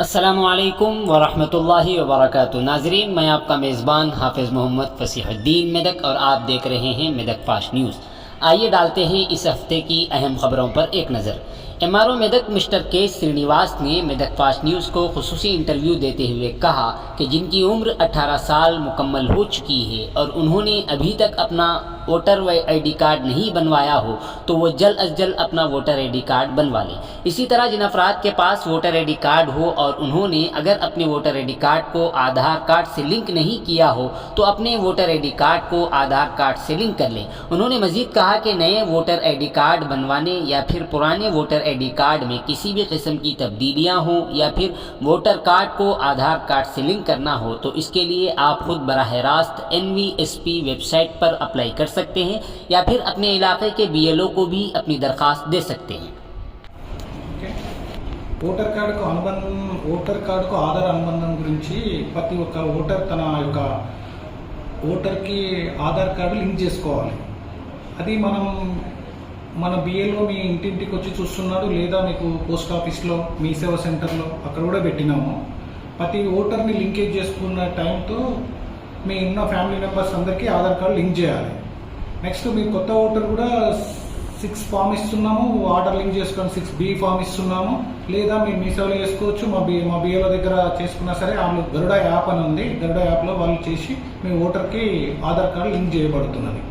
अस्सलामुअलैकुम वरहमतुल्लाहि वबरकातुहू। नाजरीन, मैं आपका मेज़बान हाफिज़ मोहम्मद फ़सीहुद्दीन मेदक और आप देख रहे हैं मेदक फास्ट न्यूज़। आइए डालते हैं इस हफ्ते की अहम खबरों पर एक नज़र। एमआरओ मेदक मिस्टर के श्रीनिवास ने मेदक फास्ट न्यूज़ को खुसूसी इंटरव्यू देते हुए कहा कि जिनकी उम्र 18 साल मुकम्मल हो चुकी है और उन्होंने अभी तक अपना वोटर ID कार्ड नहीं बनवाया हो तो वो जल्द अज जल्द अपना वोटर ID कार्ड बनवा लें। इसी तरह जिन अफराद के पास वोटर ID कार्ड हो और उन्होंने अगर अपने वोटर ID कार्ड को आधार कार्ड से लिंक नहीं किया हो तो अपने वोटर ID कार्ड को आधार कार्ड से लिंक कर लें। उन्होंने मजीद कहा कि नए वोटर ID कार्ड बनवाने या फिर पुराने वोटर ID कार्ड में किसी भी किस्म की तब्दीलियां हों या फिर वोटर कार्ड को आधार कार्ड से लिंक करना हो तो इसके लिए आप खुद बराह रास्त NVSP वेबसाइट पर अप्लाई कर सकते हैं या फिर अपने इलाके के BLO को भी अपनी दरख्वास्त दे सकते हैं। ఓటర్ కార్డుకు ఆధార్ అనుబంధం గురించి ప్రతి ఒక్క ఓటర్ తన యొక్క ఓటర్కి ఆధార్ కార్డు లింక్ చేసుకోవాలి. అది మన BLO మీ ఇంటింటికి వచ్చి చూస్తున్నాడు, లేదా మీకు పోస్ట్ ఆఫీస్లో మీ సేవా సెంటర్లో అక్కడ కూడా పెట్టినాము. ప్రతి ఓటర్ని లింకేజ్ చేసుకున్న టైంతో మీ ఉన్న ఫ్యామిలీ మెంబర్స్ అందరికీ ఆధార్ కార్డు లింక్ చేయాలి. నెక్స్ట్ మీ కొత్త ఓటర్ కూడా 6 ఫామ్ ఇస్తున్నాము, ఆర్డర్ లింక్ చేసుకొని 6B ఫామ్ ఇస్తున్నాము, లేదా మీరు మీ సేవలో చేసుకోవచ్చు. మా BLO దగ్గర చేసుకున్నా సరే వాళ్ళు గరుడ యాప్ అని ఉంది, గరుడ యాప్లో వాళ్ళు చేసి మీ ఓటర్కి ఆధార్ కార్డు లింక్ చేయబడుతున్నది.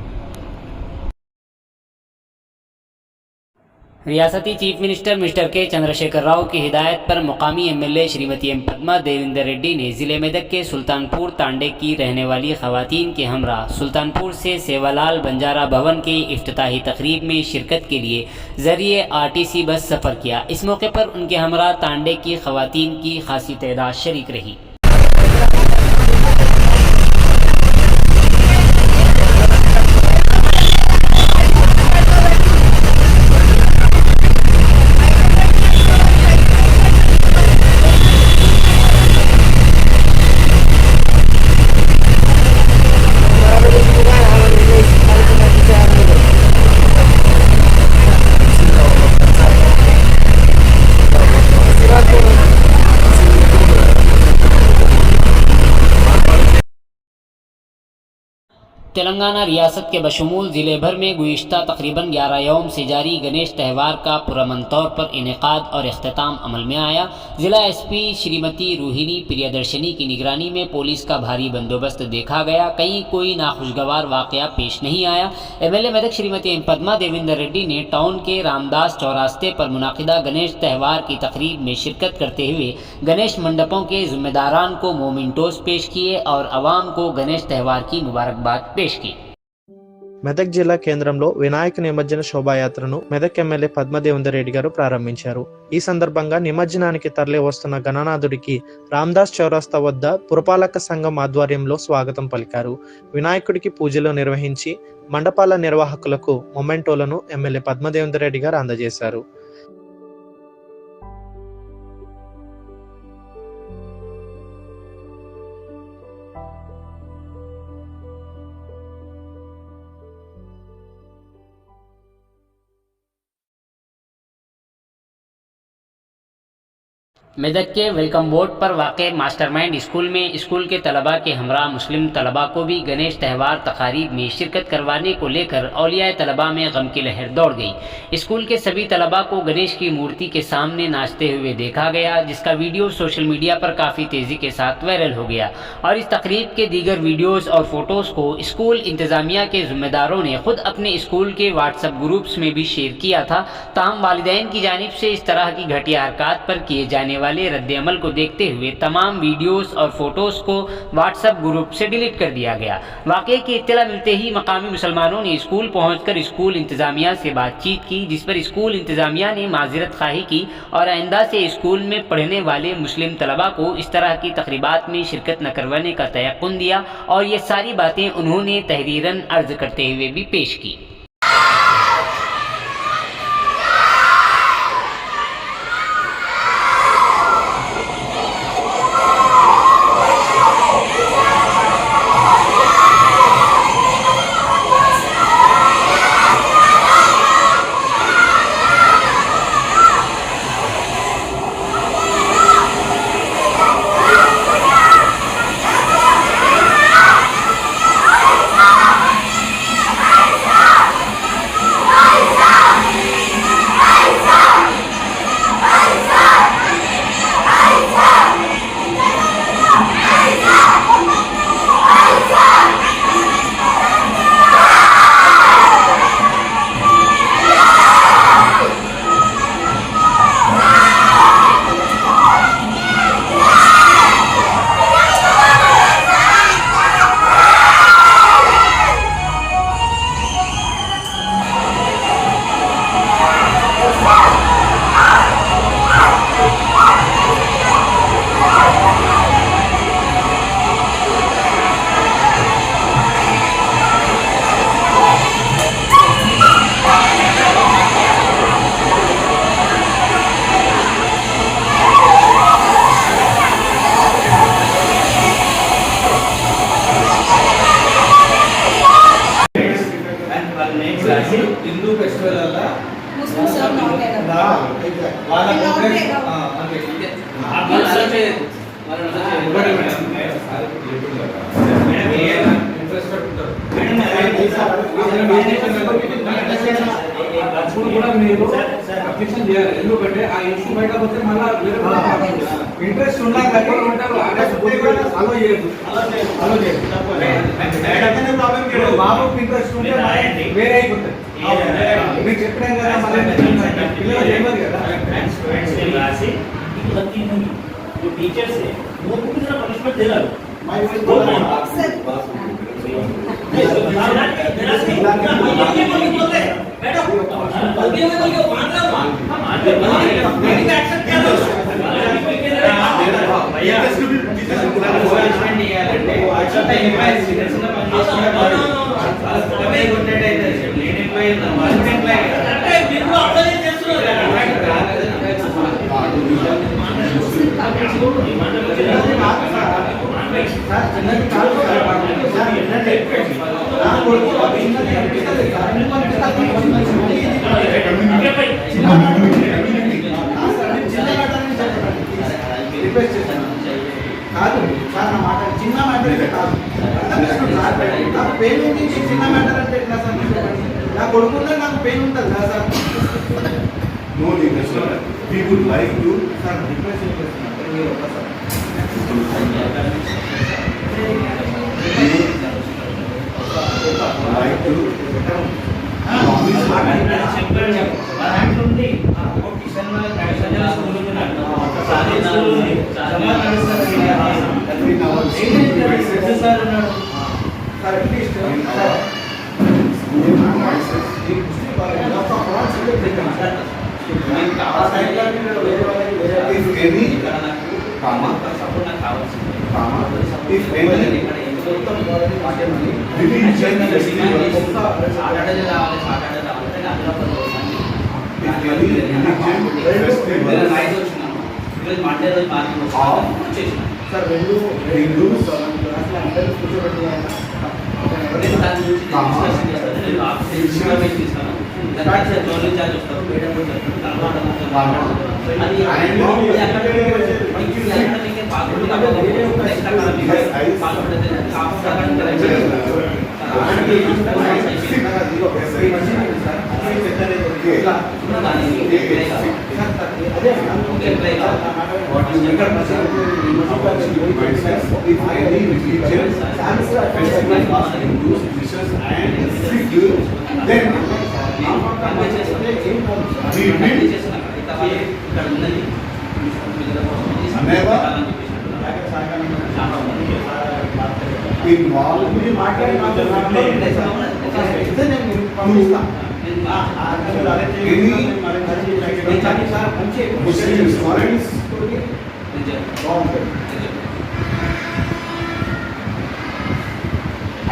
रियासती चीफ मिनिस्टर मिस्टर के चंद्रशेखर राव की हिदायत पर मुकामी MLA श्रीमती एम पद्मा देवेंद्र रेड्डी ने ज़िले मेदक के सुल्तानपुर तांडे की रहने वाली ख़वातीन के हमरा सुल्तानपुर से सेवालाल बंजारा भवन के इफ्तिताही तकरीब में शिरकत के लिए ज़रिए RTC बस सफ़र किया। इस मौके पर उनके हमरा तांडे की ख़वातीन की खासी तादाद शरीक रही। तेलंगाना रियासत के बशमूल ज़िले भर में गुज़िश्ता तकरीबन 11 यौम से जारी गणेश त्यौहार का पुरअमन तौर पर इनेकाद और अख्ताम अमल में आया। ज़िला SP श्रीमती रोहिणी प्रियदर्शनी की निगरानी में पुलिस का भारी बंदोबस्त देखा गया। कहीं कोई नाखुशगवार वाक़या पेश नहीं आया। MLA मेदक श्रीमती एम पद्मा देवेंद्र रेड्डी ने टाउन के रामदास चौरास्ते पर मुनाकिदा गणेश त्यौहार की तकरीब में शिरकत करते हुए गणेश मंडपों के ज़िम्मेदारान को मोमिनटोस पेश किए और आवाम को गणेश त्यौहार की मुबारकबाद पेश की। మెదక్ జిల్లా కేంద్రంలో వినాయక నిమజ్జన శోభాయాత్రను మెదక్ ఎమ్మెల్యే పద్మదేవేందర్ రెడ్డి గారు ప్రారంభించారు. ఈ సందర్భంగా నిమజ్జనానికి తరలి వస్తున్న గణనాథుడికి రామదాస్ చౌరస్తా వద్ద పురపాలక సంఘం ఆధ్వర్యంలో స్వాగతం పలికారు. వినాయకుడికి పూజలు నిర్వహించి మండపాల నిర్వాహకులకు మొమెంటోలను ఎమ్మెల్యే పద్మదేవేందర్ రెడ్డి గారు అందజేశారు. मेदक के वेलकम बोर्ड पर वाक़े मास्टरमाइंड स्कूल में स्कूल के तलबा के हमरा मुस्लिम तलबा को भी गणेश त्यौहार तकारीब में शिरकत करवाने को लेकर औलिया तलबा में गम की लहर दौड़ गई। स्कूल के सभी तलबा को गणेश की मूर्ति के सामने नाचते हुए देखा गया, जिसका वीडियो सोशल मीडिया पर काफ़ी तेज़ी के साथ वायरल हो गया और इस तकरीब के दीगर वीडियोज़ और फोटोज़ को स्कूल इंतज़ामिया के ज़िम्मेदारों ने खुद अपने स्कूल के व्हाट्सएप ग्रुप्स में भी शेयर किया था। ताहम वालिदैन की जानिब से इस तरह की घटिया हरकत पर किए जाने वाले रद्द-ए-अमल को देखते हुए तमाम वीडियोस और फोटोज को व्हाट्सएप ग्रुप से डिलीट कर दिया गया। वाक़े की इत्तला मिलते ही मकामी मुसलमानों ने स्कूल पहुंचकर स्कूल इंतज़ामिया से बातचीत की, जिस पर स्कूल इंतज़ामिया ने माज़रत खाही की और आइंदा से स्कूल में पढ़ने वाले मुस्लिम तलबा को इस तरह की तकरीबात में शिरकत न करवाने का तयक़्क़ुन दिया और ये सारी बातें उन्होंने तहरीरन अर्ज़ करते हुए भी पेश की। హిందూ ఫెస్టివల్ వల్ల ముస్లిమ్స్ are not allowed. వాళ్ళ They not ప్రోగ్రెస్ allowed. అంతే అప్పుడు కూడా మీరు అబ్జెక్షన్ చేయాలి. ఎందుకంటే ఆ ఇష్యూ బయట పోతే మళ్ళీ ఇంట్రెస్ట్ ఉండాలి ఉంటారు అలో చేయదు బాబు ఇంట్రెస్ట్ ఉంటే వేరే అయిపోతుంది. మీకు చెప్పినాం కదా మళ్ళీ పిల్లలు చేయమని కదా. राशि गलती होगी जो टीचर्स है वो पूरी तरह पनिशमेंट दे रहा है కాదు సార్ నా మాట చిన్న మ్యాటర్ కాదు. నాకు పెయిన్ ఉంది, చిన్న మ్యాటర్ అంటే ఎట్లా సార్? నా కొడుకుంటే నాకు పెయిన్ ఉంటుంది కదా sir. No need, sir. We would like to sir request చేస్తున్నాను మీరు ఒకసారి like to in our school premises, sir at least sir school premises, if any comma, if any religion festival, if any religion festival sir రెండు Hindus, అందరూ కూర్చోబెట్టి what you make if any religion festival Hindus, Christians and Sikh, then we will never involve మీరు మాట్లాడి Muslim students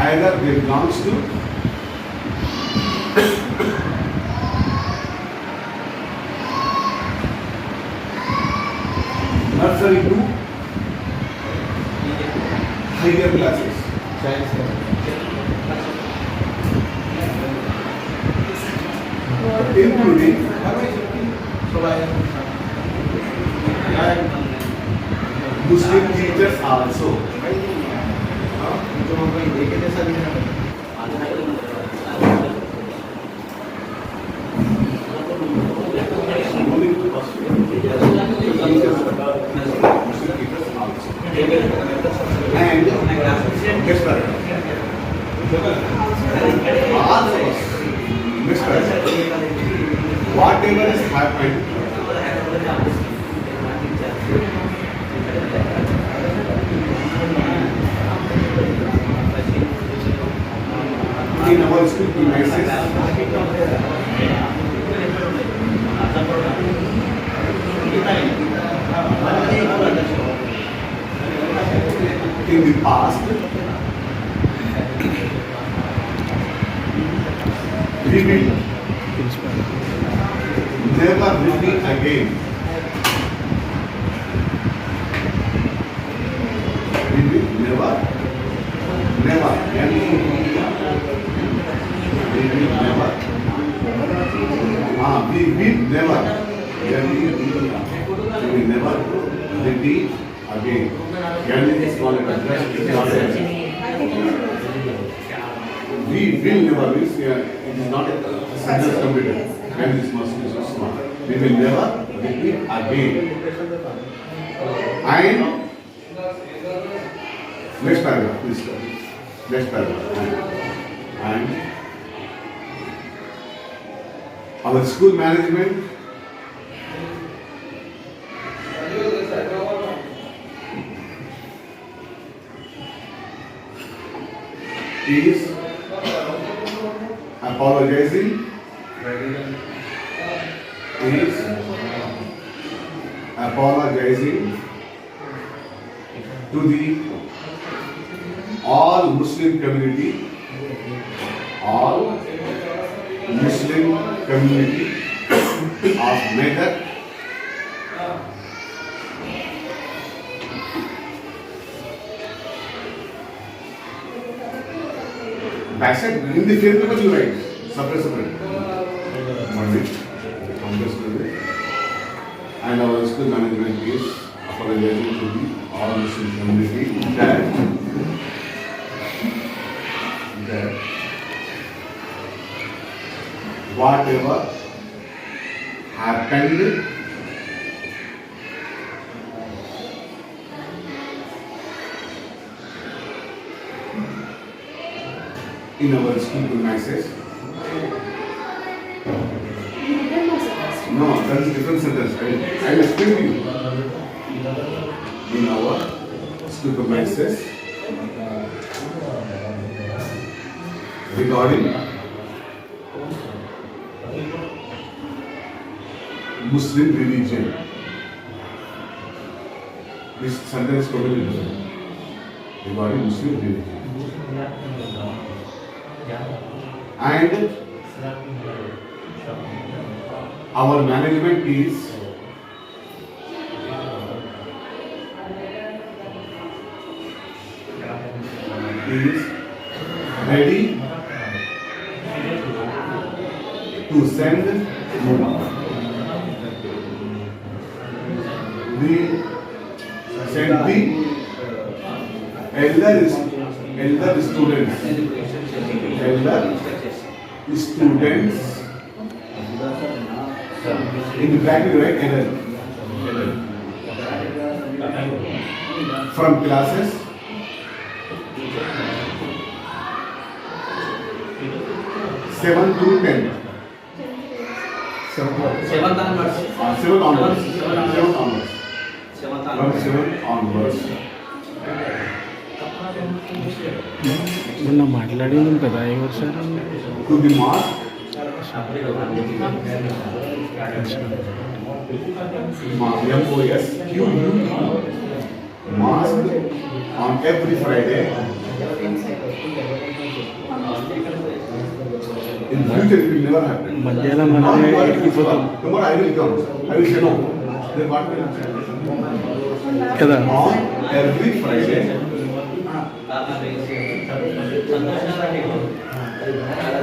either belongs to nursery to higher classes. Including Muslim teachers also. And guess what? Whatever is happened, in our school premises, in the past, we will never repeat again. We will never, never, we will never We will never, we will never repeat again. Gandhi is not a contest, it's not a. We will never, it is not a sentence completed. Gandhi is not. We will never repeat again. And next paragraph, please. Next paragraph. And our school management is apologizing to the all Muslim community of Medak backside in the field because you write separate. And our school management is apologizing to the all Muslim community that whatever happened in our school premises. No, that is different sentence. I will explain to you. In our school premises regarding Muslim religion. This sentence totally different. Regarding Muslim religion. And our management is ready to send the elder students in the bracket, right? Elder from classes 7 to 10. 7th onwards. 7 onwards. 7 onwards. From 7 onwards. మొన్న మాట్లాడింది కదా ఎవరు sir To the mosque. Mosque on every Friday. In future it will never happen. మధ్యాహ్నం మనమే ఎక్కిపోతాం Tomorrow I will come. I will say no. Then what will happen? కదా On every Friday.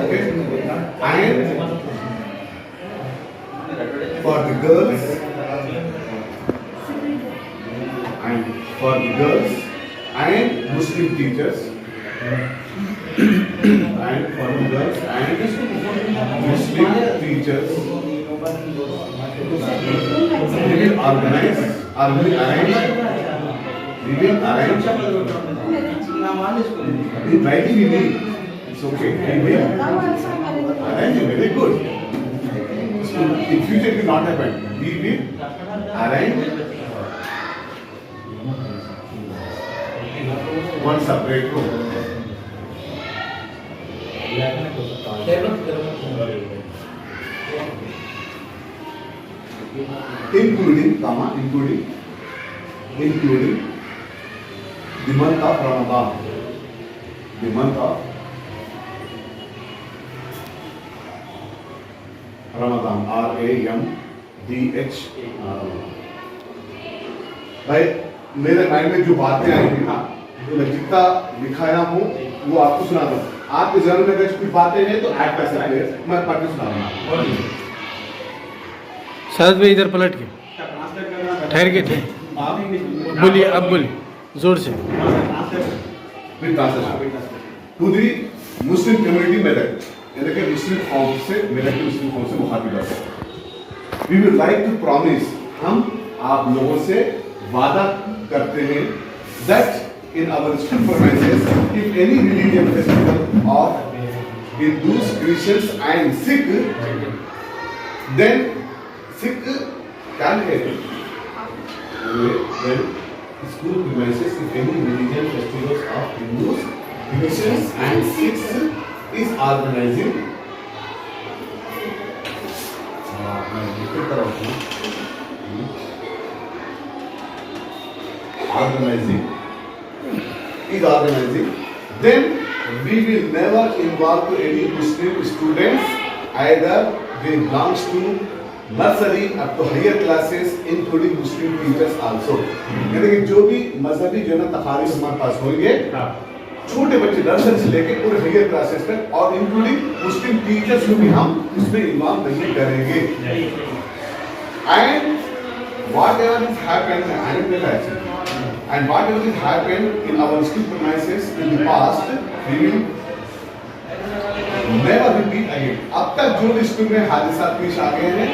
Okay. And for the girls and Muslim teachers and for the girls and Muslim teachers we will organize or we will arrange in writing we need. It's okay. We will arrange it. Very good. So in future it will not happen. We will arrange one separate room. Including the month of Ramadan. The month of Ramadan. RAMDH. भाई मेरे mind में जो बातें आई थी ना मैं जितना लिखाया हूँ वो आपको सुना दूँ। आपके जहन में अगर कोई बातें हैं तो ऐड कर सकते हैं, मैं पढ़ के सुना दूँगा। शरद भाई इधर पलट के ठहर के ठहर बोलिए, अब बोलिए जोर से। With translation. To the Muslim community Medak, यानी कि मुस्लिम कौम से मेदक की मुस्लिम कौम से मुखातिब है। We would like to promise, हम आप लोगों से वादा करते हैं that in our school performances, if any religion festival of Hindus, Christians and Sikh, then Sikh can help. Then school premises if any religion festivals of Hindus, Christians and Sikhs is organizing. मैं repeat कर रहा हूँ. Organizing. Then we will never involve to any Muslim students either they belongs to nursery up to higher classes including Muslim teachers also. यानी कि जो भी मजहबी जो ना तकारीर हमारे पास होंगे, छोटे बच्चे नर्सरी से लेके पूरे हायर क्लासेस तक और इंक्लूडिंग मुस्लिम टीचर्स को भी हम उसमें इन्वॉल्व नहीं करेंगे. And whatever has happened, and whatever has happened in our school premises in the past, we will never repeat again. अब तक जो भी स्कूल में हादसा पेश आ गए हैं,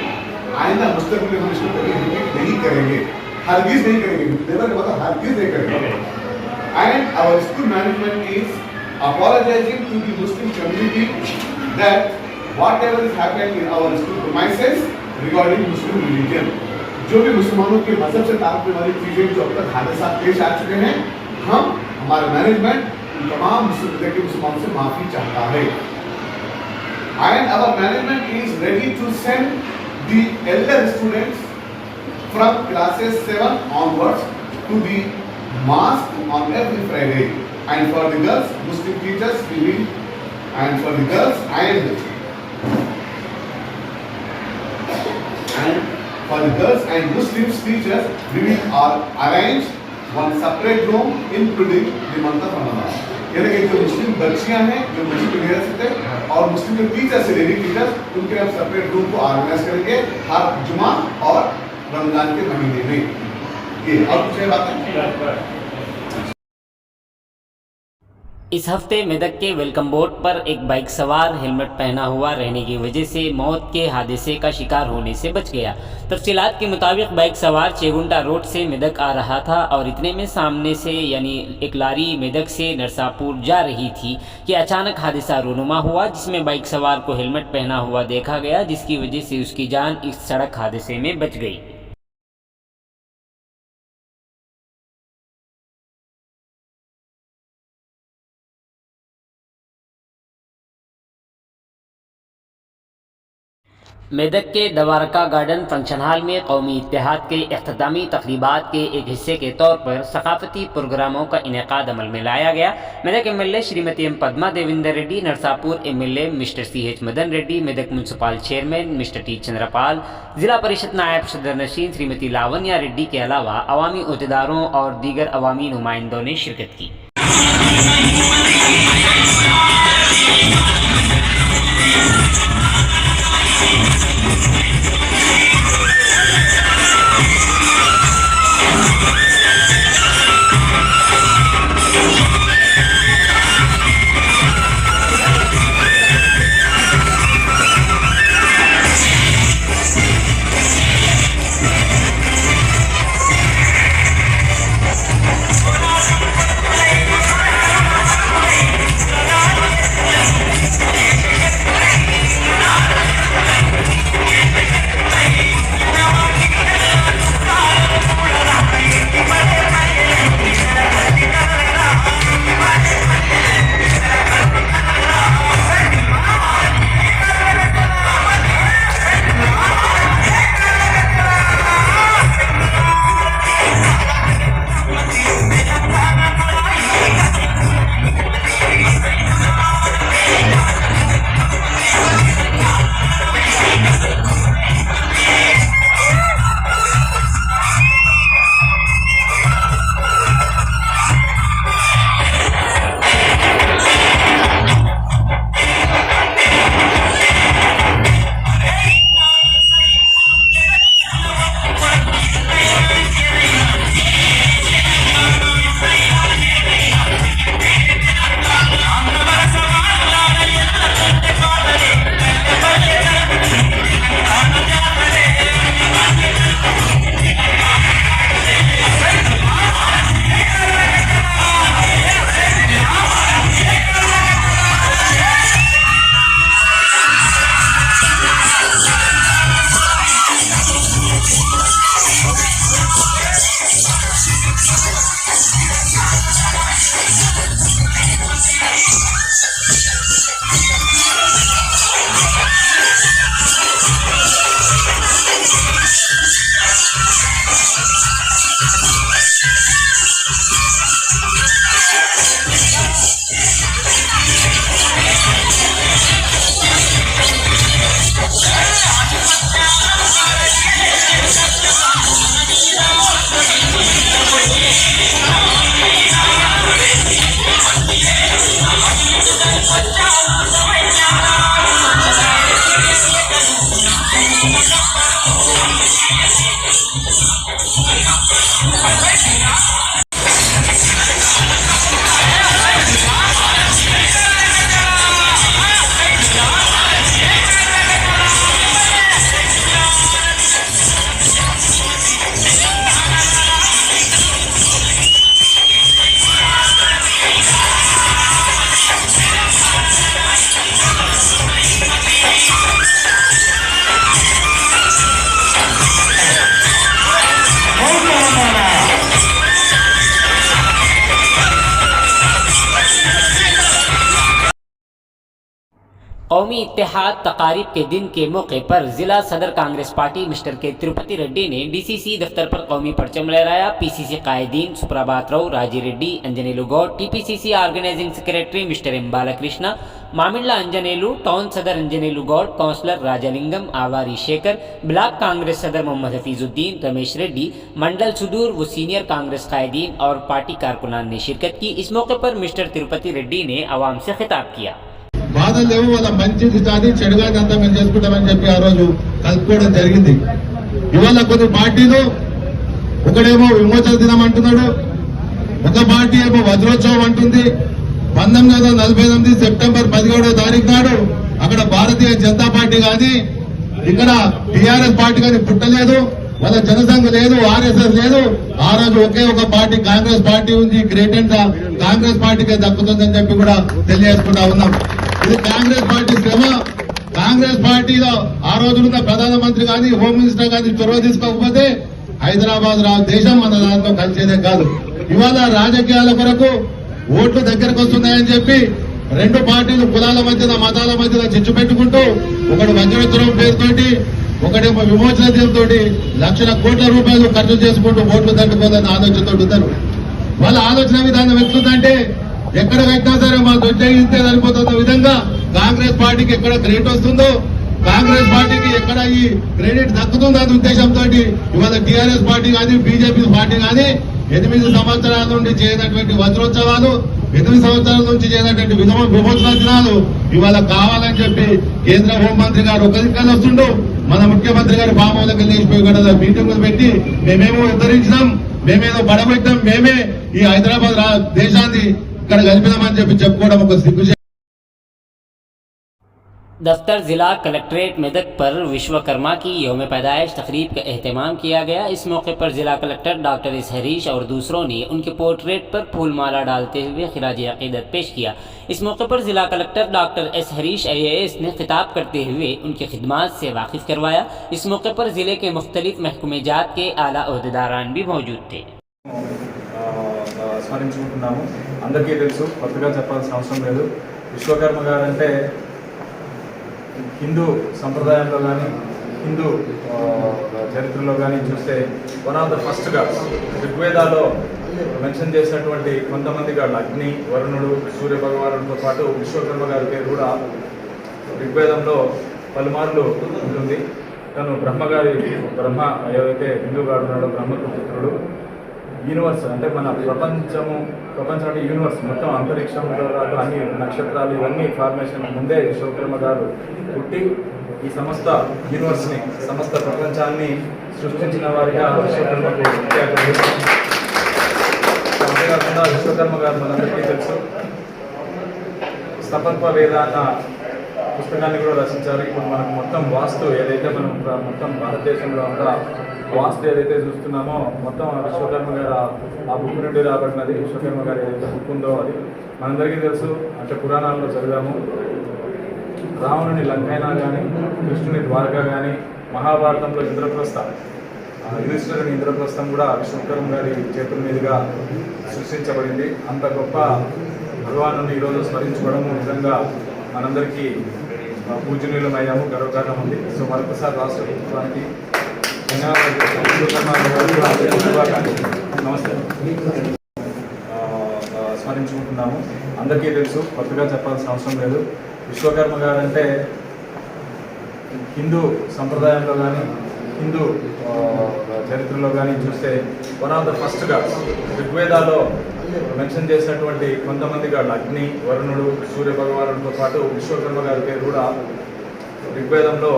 आइंदा मुस्तकबिल में हम इसको कभी रिपीट नहीं करेंगे, हरगिज नहीं करेंगे, नेवर मतलब हरगिज नहीं करेंगे. And our school management is apologizing to the Muslim community that whatever is happening in our school premises regarding Muslim religion, जो भी मुसलमानों के मजहब से ताल्लुक वाली चीजें जो अब तक हादसा पेश आ चुके हैं, हम हमारा मैनेजमेंट तमाम मुसलमानों से माफी चाहता है. And our management is ready to send the elder students from classes 7 onwards to the mosque on every Friday. And for the girls, Muslim teachers we will, and for the girls and for the girls and Muslim teachers we will arrange one separate room including the month of Ramadan. यानी कि जो मुस्लिम बच्चियां हैं जो मस्जिद में रह सकते हैं और मुस्लिम जो टीचर्स है लेडी टीचर्स उनके हम सेपरेट रूम को ऑर्गेनाइज करेंगे हर जुमा और रमजान के महीने में. ये और कुछ बात है. इस हफ्ते मेदक के वेलकम बोर्ड पर एक बाइक सवार हेलमेट पहना हुआ रहने की वजह से मौत के हादसे का शिकार होने से बच गया. तफसीलात के मुताबिक बाइक सवार चेगुंडा रोड से मेदक आ रहा था और इतने में सामने से यानी एक लारी मेदक से नरसापुर जा रही थी कि अचानक हादसा रूनुमा हुआ, जिसमें बाइक सवार को हेलमेट पहना हुआ देखा गया, जिसकी वजह से उसकी जान इस सड़क हादसे में बच गई. मेदक के दवारका गार्डन फंक्शन हॉल में कौमी इत्तेहाद के इख्तितामी तकरीबात के एक हिस्से के तौर पर सकाफती प्रोग्रामों का इनेकाद अमल में लाया गया. Medak MLA Shrimati M Padma Devender Reddy, Narsapur MLA mister CH Madan Reddy, Medak municipal chairman mister T Chandrapal, Zilla Parishad नायब सदर नशीन श्रीमती लावण्या रेड्डी के अलावा अवामी अहदेदारों और दीगर अवामी नुमाइंदों ने शिरकत की. कौमी इत्तेहाद तकारीब के दिन के मौके पर जिला सदर कांग्रेस पार्टी मिस्टर के तिरुपति रेड्डी ने डीसीसी दफ्तर पर कौमी परचम लहराया। PCC कायदीन Suprabhat Rao, Raji Reddy, Anjaneyulu Goud, TPCC organising secretary mister M Balakrishna, Mamilla Anjaneyulu, town सदर Anjaneyulu Goud, councillor Rajalingam, Awari Shekar, block Congress सदर मोहम्मद हफीजुद्दीन, रमेश रेड्डी, मंडल सुदूर व सीनियर कांग्रेस कायदीन और पार्टी कारकुनान ने शिरकत की। इस मौके पर मिस्टर तिरुपति रेड्डी ने आवाम से खिताब किया। బాధలు లేవు, వాళ్ళ మంచిది కాదు చెడుగాది అంతా మేము చేసుకుంటామని చెప్పి ఆ రోజు కలుపుకోవడం జరిగింది. ఇవాళ కొన్ని పార్టీలు ఒకడేమో విమోచన దినం అంటున్నాడు, ఒక పార్టీ ఏమో వజ్రోత్సవం అంటుంది. 1948 సెప్టెంబర్ 17వ తారీఖు నాడు అక్కడ భారతీయ జనతా పార్టీ కానీ ఇక్కడ టిఆర్ఎస్ పార్టీ కానీ పుట్టలేదు, వాళ్ళ జనసంఘ్ లేదు, ఆర్ఎస్ఎస్ లేదు. ఆ రోజు ఒకే ఒక పార్టీ కాంగ్రెస్ పార్టీ ఉంది. గ్రేట్ అండ్ కాంగ్రెస్ పార్టీకే దక్కుతుందని చెప్పి కూడా తెలియజేసుకుంటా ఉన్నాం. ఇది కాంగ్రెస్ పార్టీ శ్రమ. కాంగ్రెస్ పార్టీలో ఆ రోజున్న ప్రధానమంత్రి కానీ హోమ్ మినిస్టర్ కానీ చొరవ తీసుకోకపోతే హైదరాబాద్ దేశం మన దాంట్లో కలిసేదే కాదు. ఇవాళ రాజకీయాల కొరకు ఓట్లు దగ్గరకు వస్తున్నాయని చెప్పి రెండు పార్టీలు కులాల మధ్యన మతాల మధ్యన చిచ్చు పెట్టుకుంటూ ఒకడు వజ్రోత్సవం పేరుతోటి ఒకటేమో విమోచన దినంతోటి లక్షల కోట్ల రూపాయలు ఖర్చు చేసుకుంటూ ఓట్లు దండుకోవాలని ఆలోచనతో ఉంటారు. వాళ్ళ ఆలోచన విధానం ఎట్లుందంటే ఎక్కడ పెట్టినా సరే మా దొడ్డగిస్తే సరిపోతున్న విధంగా కాంగ్రెస్ పార్టీకి ఎక్కడ క్రెడిట్ వస్తుందో, కాంగ్రెస్ పార్టీకి ఎక్కడ ఈ క్రెడిట్ దక్కుతుందో అనే ఉద్దేశంతో ఇవాళ టీఆర్ఎస్ పార్టీ కానీ బీజేపీ పార్టీ కానీ 8 సంవత్సరాల నుండి చేయనటువంటి వజ్రోత్సవాలు, 8 సంవత్సరాల నుంచి చేయనటువంటి విమోచన దినాలు ఇవాళ కావాలని చెప్పి కేంద్ర హోంమంత్రి గారు ఒక దిక్కన వస్తుండో, మన ముఖ్యమంత్రి గారు పామోలకి లేచిపోయి కూడా మీటింగులు పెట్టి మేమేమో ఉద్ధరించినాం, మేమేదో పడబెట్టాం, మేమే ఈ హైదరాబాద్ దేశాన్ని ఇక్కడ కలిపినామని చెప్పి చెప్పుకోవడం ఒక సిగ్గు. दफ्तर जिला कलेक्ट्रेट मेदक पर विश्वकर्मा की यौम पैदाइश तकरीब का एहतमाम किया गया। इस मौके पर जिला कलेक्टर डॉक्टर एस हरीश और दूसरों ने उनके पोर्ट्रेट पर फूलमाला डालते हुए खिराज अकीदत पेश किया। इस मौके पर जिला collector doctor S Harish IAS ने खिताब करते हुए उनकी खिदमात से वाकिफ करवाया। इस मौके पर जिले के मुख्तलिफ महकमेजात के आला अहदेदारान भी मौजूद थे। స్మరించుకుంటున్నాము. అందరికీ తెలుసు, కొత్తగా చెప్పాల్సిన అవసరం లేదు. విశ్వకర్మ గారంటే హిందూ సంప్రదాయంలో కానీ హిందూ చరిత్రలో కానీ చూస్తే one of the first gods. ఋగ్వేదాలో మెన్షన్ చేసినటువంటి కొంతమంది గాడ్లు అగ్ని, వరుణుడు, సూర్య భగవానుడితో పాటు విశ్వకర్మ గారి పేరు కూడా ఋగ్వేదంలో పలుమార్లు ఉంటుంది. తను బ్రహ్మ ఏదైతే హిందూ గాడు ఉన్నాడో బ్రహ్మకు పుత్రుడు. యూనివర్స్ అంటే మన ప్రపంచం అంటే యూనివర్స్ మొత్తం అంతరిక్షంలో రాదు అన్ని నక్షత్రాలు ఇవన్నీ ఫార్మేషన్ ముందే విశ్వకర్మ గారు పుట్టి ఈ సమస్త యూనివర్స్ని సమస్త ప్రపంచాన్ని సృష్టించిన వారిగా విశ్వకర్మకు అంతేకాకుండా విశ్వకర్మ గారు మనందరికీ తెలుసు స్థపత్వ వేద అన్న పుస్తకాన్ని కూడా రచించారు. ఇప్పుడు మనకు మొత్తం వాస్తు ఏదైతే మనం మొత్తం భారతదేశంలో అంతా వాస్తు ఏదైతే చూస్తున్నామో మొత్తం విశ్వకర్మ గారు ఆ బుక్ నుండి రాబడినది. విశ్వకర్మ గారు ఏదైతే బుక్ ఉందో అది మనందరికీ తెలుసు. అంటే పురాణాల్లో చదివాము. రావణుని లంకైనా కానీ, కృష్ణుని ద్వారకా కానీ, మహాభారతంలో ఇంద్రప్రస్థ యుధిష్ఠిరుని ఇంద్రప్రస్థం కూడా విశ్వకర్మ గారి చేతుల మీదుగా సృష్టించబడింది. అంత గొప్ప భగవాను ఈరోజు స్మరించుకోవడం నిజంగా మనందరికీ పూజనీయులమయ్యాము, గర్వకారణం ఉంది. సో మరొకసారి రాష్ట్ర ప్రభుత్వానికి నమస్తే స్మరించుకుంటున్నాము. అందరికీ తెలుసు, కొత్తగా చెప్పాల్సిన అవసరం లేదు. విశ్వకర్మ గారంటే హిందూ సంప్రదాయంలో కానీ హిందూ చరిత్రలో కానీ చూస్తే one of the first gods. ఋగ్వేదాలో మెన్షన్ చేసినటువంటి కొంతమంది గారు అగ్ని, వరుణుడు, సూర్య భగవానుడితో పాటు విశ్వకర్మ గారి పేరు కూడా ఋగ్వేదంలో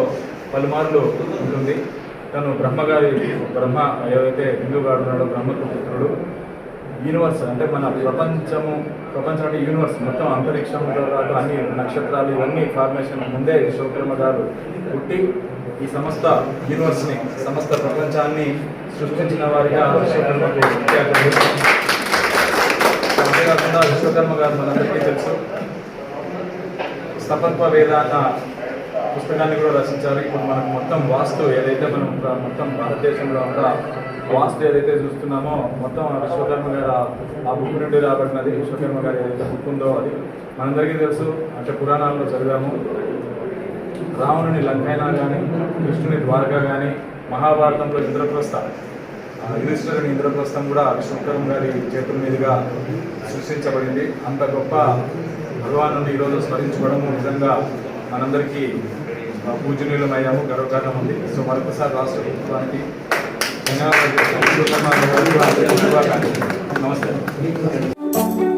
పలుమార్లు ఉంటుంది. తను బ్రహ్మ ఏదైతే హిందూ గారు ఉన్నాడో బ్రహ్మకు పుత్రుడు. యూనివర్స్ అంటే మన ప్రపంచం అంటే యూనివర్స్ మొత్తం అంతరిక్షంతో పాటు అన్ని నక్షత్రాలు ఇవన్నీ ఫార్మేషన్ ముందే విశ్వకర్మ గారు పుట్టి ఈ సమస్త యూనివర్స్ని, సమస్త ప్రపంచాన్ని సృష్టించిన వారిగా విశ్వకర్మకు అంతేకాకుండా విశ్వకర్మ గారు మనందరికీ తెలుసు స్థపత్వ వేద అన్న పుస్తకాన్ని కూడా రచించారు. ఇప్పుడు మనకు మొత్తం వాస్తు ఏదైతే మనం మొత్తం భారతదేశంలో అంతా వాస్తు ఏదైతే చూస్తున్నామో మొత్తం విశ్వకర్మ గారు ఆ బుక్ నుండి రాబడినది. విశ్వకర్మ గారు ఏదైతే బుక్ ఉందో అది మనందరికీ తెలుసు. అంటే పురాణాల్లో చదివాము. రావణుని లంకైనా కానీ, కృష్ణుని ద్వారకా కానీ, మహాభారతంలో యుధిష్ఠిరుని ఇంద్రప్రస్థం కూడా విశ్వకర్మ గారి చేతుల మీదుగా సృష్టించబడింది. అంత గొప్ప భగవాను ఈరోజు స్మరించుకోవడము నిజంగా మనందరికీ పూజనీయులమయ్యాము, గర్వకారణం ఉంది. సో మరొకసారి రాష్ట్ర ప్రభుత్వానికి ధన్యవాదాలు. నమస్తే.